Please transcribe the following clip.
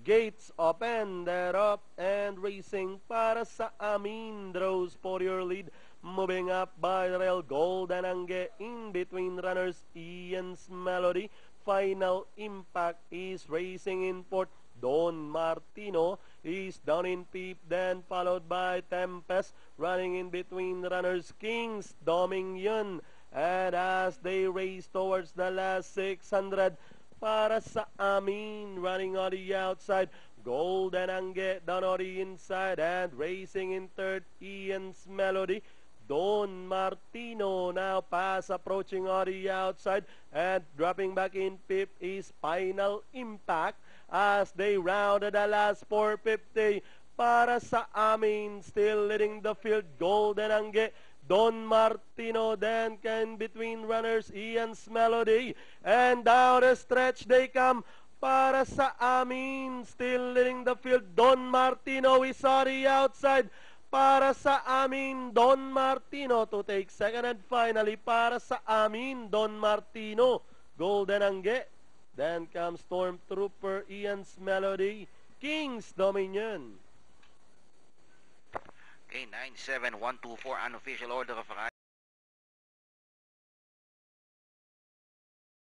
Gates open, they're up and racing para sa amin. Draws for your lead. Moving up by the rail, Golden Angge in between runners, Ian's Melody. Final Impact is racing in fourth. Don Martino is down in fifth, then followed by Tempest, running in between runners, Kings Dominion. And as they race towards the last 600, para sa amin, running on the outside, Golden Angge down on the inside, and racing in third, Ian's Melody. Don Martino now pass approaching on the outside, and dropping back in fifth is Final Impact as they rounded the last 450. Para sa amin, still leading the field, Golden Angge, Don Martino, then can between runners, Ian's Melody, and down the stretch they come. Para sa amin, still leading the field, Don Martino is on the outside. Para sa amin, Don Martino to take second, and finally para sa amin, Don Martino, Golden Angge. Then comes Stormtrooper, Ian's Melody, Kings Dominion. Okay, 97124 unofficial order of